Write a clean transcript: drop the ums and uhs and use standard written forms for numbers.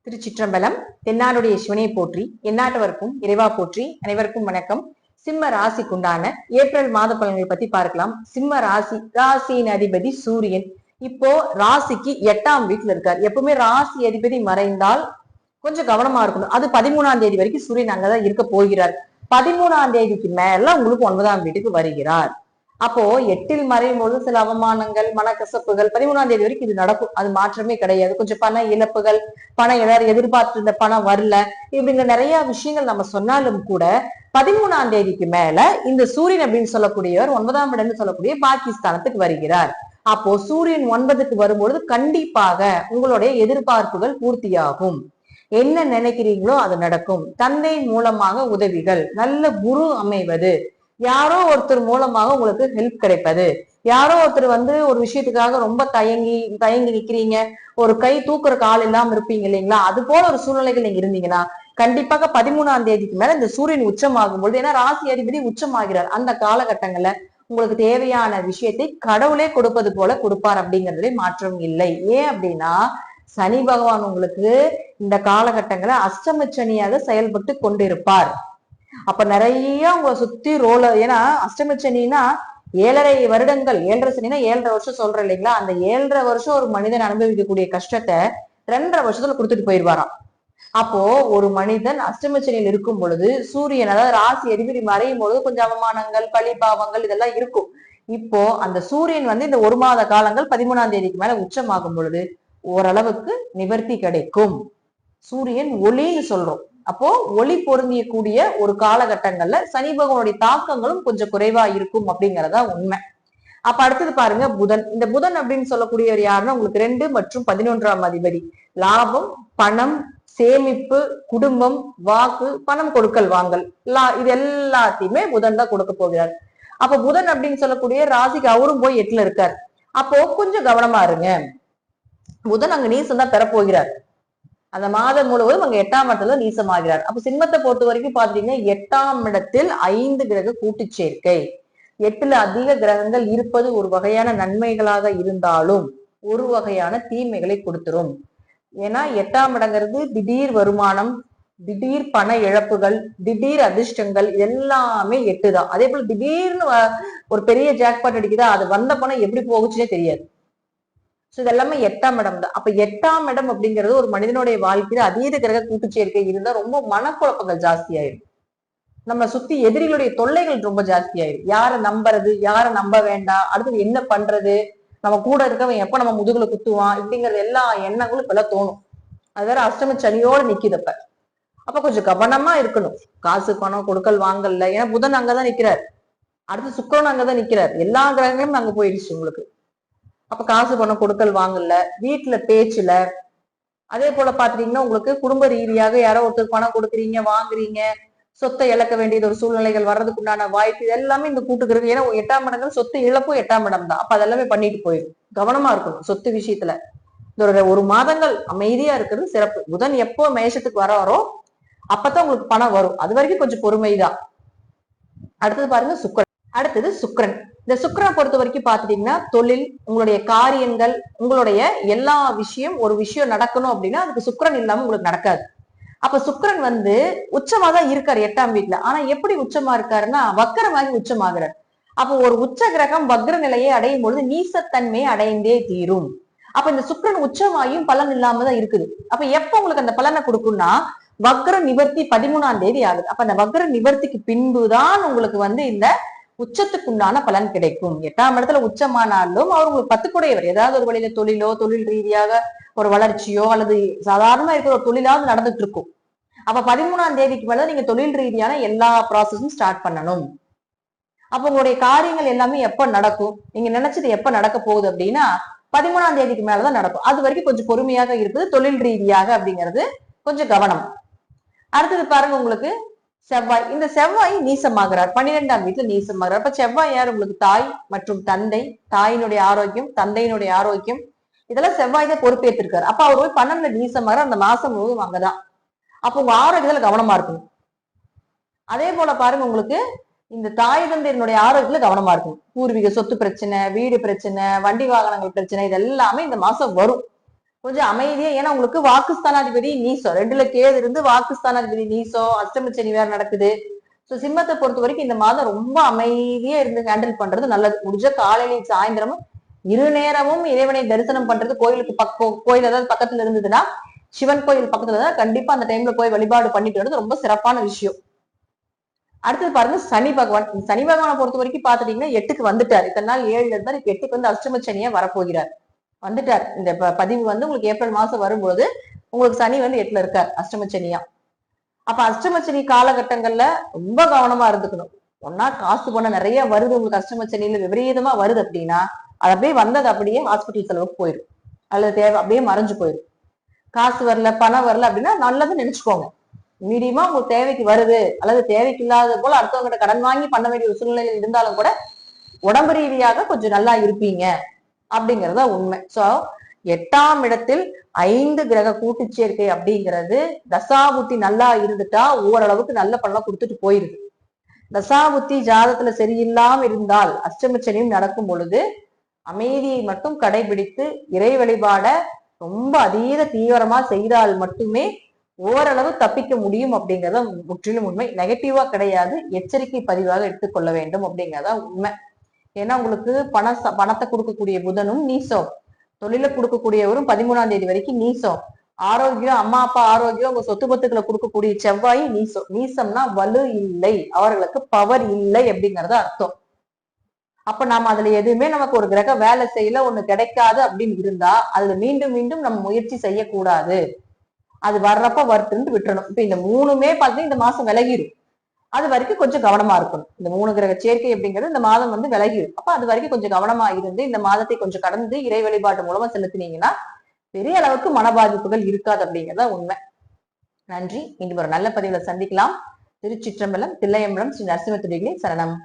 திருச்சிற்றம்பலம். தென்னாடுடைய சிவனை போற்றி, எந்நாட்டவருக்கும் இறைவா போற்றி. அனைவருக்கும் வணக்கம். சிம்ம ராசிக்குண்டான ஏப்ரல் மாத பலன்களை பத்தி பார்க்கலாம். சிம்ம ராசியின் அதிபதி சூரியன் இப்போ ராசிக்கு 8ஆம் வீட்டுல இருக்கார். எப்பவுமே ராசி அதிபதி மறைந்தால் கொஞ்சம் கவனமா இருக்கணும். அது 13ஆம் தேதி வரைக்கும் சூரியன் அங்கதான் இருக்க போகிறார். 13ஆம் தேதிக்கு மேல உங்களுக்கு 9ஆம் வீட்டுக்கு வருகிறார். அப்போ 8இல் மறையும் போது சில அவமானங்கள், மனக்கசப்புகள் 13ஆம் தேதி வரைக்கும் இது நடக்கும். அது மாற்றமே கிடையாது. கொஞ்சம் பண இழப்புகள், பணம் எல்லாரும் எதிர்பார்த்து இந்த பணம் வரல, இப்படிங்கிற நிறைய விஷயங்கள் நம்ம சொன்னாலும் கூட 13ஆம் தேதிக்கு மேல இந்த சூரியன் அப்படின்னு சொல்லக்கூடியவர் 9ஆம் இடம்னு சொல்லக்கூடிய பாகிஸ்தானத்துக்கு வருகிறார். அப்போ சூரியன் 9க்கு வரும்பொழுது கண்டிப்பாக உங்களுடைய எதிர்பார்ப்புகள் பூர்த்தியாகும். என்ன நினைக்கிறீங்களோ அது நடக்கும். தந்தை மூலமாக உதவிகள், நல்ல குரு அமைவது, யாரோ ஒருத்தர் மூலமாக உங்களுக்கு ஹெல்ப் கிடைப்பது, யாரோ ஒருத்தர் ஒரு விஷயத்துக்காக ரொம்ப தயங்கி நிக்கிறீங்க, ஒரு கை தூக்குற கால் இல்லாம இருப்பீங்க இல்லைங்களா? அது போல ஒரு சூழ்நிலைகள் நீங்க இருந்தீங்கன்னா கண்டிப்பாக 13ஆம் தேதிக்கு மேல இந்த சூரியன் உச்சமாகும் பொழுது, ஏன்னா ராசி அதிபதி உச்சமாகிறார், அந்த காலகட்டங்கள்ல உங்களுக்கு தேவையான விஷயத்தை கடவுளே கொடுப்பது போல கொடுப்பார். அப்படிங்கிறதுல மாற்றம் இல்லை. ஏன் அப்படின்னா சனி பகவான் உங்களுக்கு இந்த காலகட்டங்களை அஷ்டம சனியாக செயல்பட்டு கொண்டிருப்பார். அப்ப நிறைய உங்களை சுத்தி ஏன்னா அஷ்டம சனின்னா 7.5 வருடங்கள், 7.5 சனினா 7.5 வருஷம் சொல்றேன் இல்லைங்களா? அந்த 7.5 வருஷம் ஒரு மனிதன் அனுபவிக்கக்கூடிய கஷ்டத்தை 2.5 வருஷத்துல கொடுத்துட்டு போயிடுவாராம். அப்போ ஒரு மனிதன் அஷ்டம சனியில் இருக்கும் பொழுது சூரியன், அதாவது ராசி அதிபதி மறையும் பொழுது கொஞ்சம் அவமானங்கள், பழி பாவங்கள் இதெல்லாம் இருக்கும். இப்போ அந்த சூரியன் இந்த 1 மாத காலங்கள் 13ஆம் தேதிக்கு மேல உச்சமாகும் பொழுது ஓரளவுக்கு நிவர்த்தி கிடைக்கும். சூரியன் ஒளின்னு சொல்றோம். அப்போ ஒளி பொருந்திய கூடிய ஒரு காலகட்டங்கள்ல சனி பகவானுடைய தாக்கங்களும் கொஞ்சம் குறைவா இருக்கும் அப்படிங்கறதா உண்மை. அப்ப அடுத்தது பாருங்க புதன். இந்த புதன் அப்படின்னு சொல்லக்கூடியவர் யாருன்னா உங்களுக்கு 2 மற்றும் 11ஆம் அதிபதி. லாபம், பணம், சேமிப்பு, குடும்பம், வாக்கு, பணம் கொடுக்கல் வாங்கல், இது எல்லாத்தையுமே புதன் தான் கொடுக்க போகிறார். அப்ப புதன் அப்படின்னு சொல்லக்கூடிய ராசிக்கு அவரும் போய் 8ல இருக்கார். அப்போ கொஞ்சம் கவனமா இருங்க. புதன் அங்க நீசம் தான் பெறப்போகிறார். அந்த மாதம் முழுவதும் அங்க 8ஆம் இடத்துல நீசமாகிறார். அப்ப சிம்மத்தை பொறுத்த வரைக்கும் பாத்தீங்கன்னா 8ஆம் இடத்தில் 5 கிரக கூட்டு சேர்க்கை. 8ல அதிக கிரகங்கள் இருப்பது ஒரு வகையான நன்மைகளாக இருந்தாலும் ஒரு வகையான தீமைகளை கொடுத்துரும். ஏன்னா 8ஆம் இடங்கிறது திடீர் வருமானம், திடீர் பண இழப்புகள், திடீர் அதிர்ஷ்டங்கள் எல்லாமே 8 தான். அதே போல திடீர்னு ஒரு பெரிய ஜாக்பாட் அடிக்குதா, அது வந்த பணம் எப்படி போகுச்சுன்னே தெரியாது. இதெல்லாமே 8ஆம் இடம் தான். அப்ப 8ஆம் இடம் அப்படிங்கிறது ஒரு மனிதனுடைய வாழ்க்கையில அதீத கிரக கூட்டு சேர்க்கை இருந்தா ரொம்ப மனக்குழப்பங்கள் ஜாஸ்தி ஆயிடும். நம்ம சுத்தி எதிரிகளுடைய தொல்லைகள் ரொம்ப ஜாஸ்தி ஆயிடும். யாரை நம்புறது, யாரை நம்ப வேண்டாம், அடுத்தது என்ன பண்றது, நம்ம கூட இருக்கவன் எப்ப நம்ம முதுகுல குத்துவான், இப்படிங்கிறது எல்லா எண்ணங்களும் இப்பெல்லாம் தோணும். அது வேற அஷ்டம சனியோட நிக்குதப்ப. அப்ப கொஞ்சம் கவனமா இருக்கணும். காசு பணம் கொடுக்கல் வாங்கல. ஏன்னா புதன் அங்கதான் நிக்கிறார், அடுத்து சுக்கிரன் அங்கதான் நிக்கிறார், எல்லா கிரகங்களும் அங்க போயிடுச்சு உங்களுக்கு. அப்ப காசு பணம் கொடுக்கல் வாங்கல, வீட்டுல பேச்சுல, அதே போல பாத்தீங்கன்னா உங்களுக்கு குடும்ப ரீதியாக யாரோ ஒருத்தர் பணம் கொடுக்குறீங்க, வாங்குறீங்க, சொத்தை இழக்க வேண்டியது ஒரு சூழ்நிலைகள் வர்றதுக்கு உண்டான வாய்ப்பு, இது எல்லாமே இந்த கூட்டுக்கிறது. ஏன்னா 8ஆம் இடங்கள் சொத்து இழப்பும் 8ஆம் இடம் தான். அப்ப அதெல்லாமே பண்ணிட்டு போயிடும். கவனமா இருக்கணும் சொத்து விஷயத்துல. இந்த ஒரு மாதங்கள் அமைதியா இருக்கிறது சிறப்பு. புதன் எப்போ மேஷத்துக்கு வராரோ அப்பதான் உங்களுக்கு பணம் வரும். அது வரைக்கும் கொஞ்சம் பொறுமைதான். அடுத்தது பாருங்க சுக்கிரன். இந்த சுக்கிரனை பொறுத்த வரைக்கும் பாத்துட்டீங்கன்னா தொழில், உங்களுடைய காரியங்கள், உங்களுடைய எல்லா ஒரு விஷயம் நடக்கணும் அப்படின்னா அதுக்கு சுக்கிரன் இல்லாம உங்களுக்கு நடக்காது. அப்ப சுக்கிரன் உச்சமா தான் இருக்காரு 8ஆம் வீட்டுல. ஆனா எப்படி உச்சமா இருக்காருன்னா வக்கரமாகி உச்சமாகிறார். அப்போ ஒரு உச்ச கிரகம் வக்ர நிலையை அடையும் பொழுது நீசத்தன்மையை அடைந்தே தீரும். அப்ப இந்த சுக்கிரன் உச்சமாயும் பலன் இல்லாம தான் இருக்குது. அப்ப எப்ப உங்களுக்கு அந்த பலனை கொடுக்கும்னா வக்ர நிவர்த்தி 13ஆம் தேதி ஆகுது. அப்ப அந்த வக்ர நிவர்த்திக்கு பின்புதான் உங்களுக்கு இந்த உச்சத்துக்குண்டான பலன் கிடைக்கும். 8ஆம் இடத்துல உச்சமானாலும் அவர் உங்களுக்கு 10 கூடையவர். ஏதாவது ஒரு வழியில தொழிலோ, தொழில் ரீதியாக ஒரு வளர்ச்சியோ அல்லது சாதாரணமா இருக்கிற ஒரு தொழிலாவது நடந்துட்டு இருக்கும். அப்ப 13ஆம் தேதிக்கு மேல நீங்க தொழில் ரீதியான எல்லா ப்ராசஸும் ஸ்டார்ட் பண்ணணும். அப்ப உங்களுடைய காரியங்கள் எல்லாமே எப்ப நடக்கும், நீங்க நினைச்சது எப்ப நடக்க போகுது அப்படின்னா 13ஆம் தேதிக்கு மேலதான் நடக்கும். அது வரைக்கும் கொஞ்சம் பொறுமையாக இருக்குது தொழில் ரீதியாக அப்படிங்கிறது கொஞ்சம் கவனம். அடுத்தது பாருங்க உங்களுக்கு செவ்வாய். இந்த செவ்வாய் நீசமாகிறார், 12ஆம் வீட்டுல நீசமாகிறார். அப்ப செவ்வாய் யார்? உங்களுக்கு தாய் மற்றும் தந்தை, தாயினுடைய ஆரோக்கியம், தந்தையினுடைய ஆரோக்கியம், இதெல்லாம் செவ்வாய் தான் பொறுப்பேற்றிருக்காரு. அப்ப அவர் போய் 12 நீசமாகிறார். அந்த மாசம் முழுவதும் அங்கதான். அப்ப உங்க ஆரோக்கியத்துல கவனமா இருக்கணும். அதே போல பாருங்க உங்களுக்கு இந்த தாய் தந்தையினுடைய ஆரோக்கியத்துல கவனமா இருக்கணும். பூர்வீக சொத்து பிரச்சனை, வீடு பிரச்சனை, வண்டி வாகனங்கள் பிரச்சனை, இது எல்லாமே இந்த மாசம் வரும். கொஞ்சம் அமைதியா, ஏன்னா உங்களுக்கு வாக்குஸ்தானாதிபதி நீசம், 2ல கேது இருந்து வாக்குஸ்தானாதிபதி நீசம், அஷ்டம சனி வேற நடக்குது. சோ சிம்மத்தை பொறுத்த வரைக்கும் இந்த மாதம் ரொம்ப அமைதியா இருந்து ஹேண்டில் பண்றது நல்லது. முடிஞ்ச காலையில சாயந்தரமும் இரு நேரமும் இறைவனை தரிசனம் பண்றது, கோயிலுக்கு கோயில் ஏதாவது பக்கத்துல இருந்ததுன்னா, சிவன் கோயில் பக்கத்துல தான் கண்டிப்பா அந்த டைம்ல போய் வழிபாடு பண்ணிட்டு வர்றது ரொம்ப சிறப்பான விஷயம். அடுத்தது பாருங்க சனி பகவான். சனி பகவானை பொறுத்த வரைக்கும் பாத்துட்டீங்கன்னா 8க்கு வந்துட்டார். இத்தனை நாள் 7ல இருந்தார், இப்ப 8க்கு வந்து அஷ்டம சனியா வரப்போகிறார், வந்துட்டார். இந்த பதிவு வந்து உங்களுக்கு ஏப்ரல் மாசம் வரும்போது உங்களுக்கு சனி வந்து 8ல இருக்கார் அஷ்டம சனியா. அப்ப அஷ்டம சனி காலகட்டங்கள்ல ரொம்ப கவனமா இருந்துக்கணும். ஒன்னா காசு பணம் நிறைய வருது உங்களுக்கு அஷ்டம சனியில விபரீதமா வருது அப்படின்னா, அது அப்படியே வந்தது அப்படியே ஹாஸ்பிட்டல் செலவுக்கு போயிடும், அல்லது தேவை அப்படியே மறைஞ்சு போயிடும். காசு வரல பணம் வரல அப்படின்னா நல்லதுன்னு நினைச்சுக்கோங்க. மீடியமா உங்களுக்கு தேவைக்கு வருது, அல்லது தேவைக்கு இல்லாத போல அடுத்தவங்க கடன் வாங்கி பண்ண வேண்டிய ஒரு சூழ்நிலையில் இருந்தாலும் கூட உடம்பு ரீதியாக கொஞ்சம் நல்லா இருப்பீங்க அப்படிங்கறத உண்மை. சோ 8ஆம் இடத்தில் 5 கிரக கூட்டு சேர்க்கை அப்படிங்கிறது தசாபுத்தி நல்லா இருந்துட்டா ஓரளவுக்கு நல்ல பலனை கொடுத்துட்டு போயிருது. தசாபுத்தி ஜாதத்துல சரியில்லாம இருந்தால் அஷ்டமச்சனியும் நடக்கும் பொழுது அமைதியை மட்டும் கடைபிடித்து இறை வழிபாட ரொம்ப அதீத தீவிரமா செய்தால் மட்டுமே ஓரளவு தப்பிக்க முடியும் அப்படிங்கறத முற்றிலும் உண்மை. நெகட்டிவா கிடையாது, எச்சரிக்கை பதிவாக எடுத்துக்கொள்ள வேண்டும் அப்படிங்கறத உண்மை. ஏன்னா உங்களுக்கு பணத்தை கொடுக்கக்கூடிய புதனும் நீசம், தொழில கொடுக்கக்கூடியவரும் 13ஆம் தேதி வரைக்கும் நீசம், ஆரோக்கியம் அம்மா அப்பா ஆரோக்கியம் உங்க சொத்து பத்துக்களை கொடுக்கக்கூடிய செவ்வாயும் நீசம். நீசம்னா வலு இல்லை, அவர்களுக்கு பவர் இல்லை அப்படிங்கறது அர்த்தம். அப்ப நாம அதுல எதுவுமே நமக்கு ஒரு கிரக வேலை செய்யல ஒண்ணு கிடைக்காது அப்படின்னு இருந்தா அதுல மீண்டும் மீண்டும் நம்ம முயற்சி செய்யக்கூடாது. அது வர்றப்ப வருத்துன்னு விட்டுறணும். இப்ப இந்த 3மே பார்த்தீங்கன்னா இந்த மாசம் விலகிடும், அது வரைக்கும் கொஞ்சம் கவனமா இருக்கணும். இந்த 3 கிரக சேர்க்கை அப்படிங்கிறது இந்த மாதம் வந்து விலகிடும். அப்ப அது வரைக்கும் கொஞ்சம் கவனமா இருந்து இந்த மாதத்தை கொஞ்சம் கடந்து இறை வழிபாட்டு மூலமா செலுத்தினீங்கன்னா பெரிய அளவுக்கு மன பாதிப்புகள் இருக்காது அப்படிங்கிறத உண்மை. நன்றி. மீண்டும் ஒரு நல்ல பதிவுல சந்திக்கலாம். திருச்சிற்றம்பலம், தில்லையம்பலம், ஸ்ரீ நரசிம்ம துடிகளே சரணம்.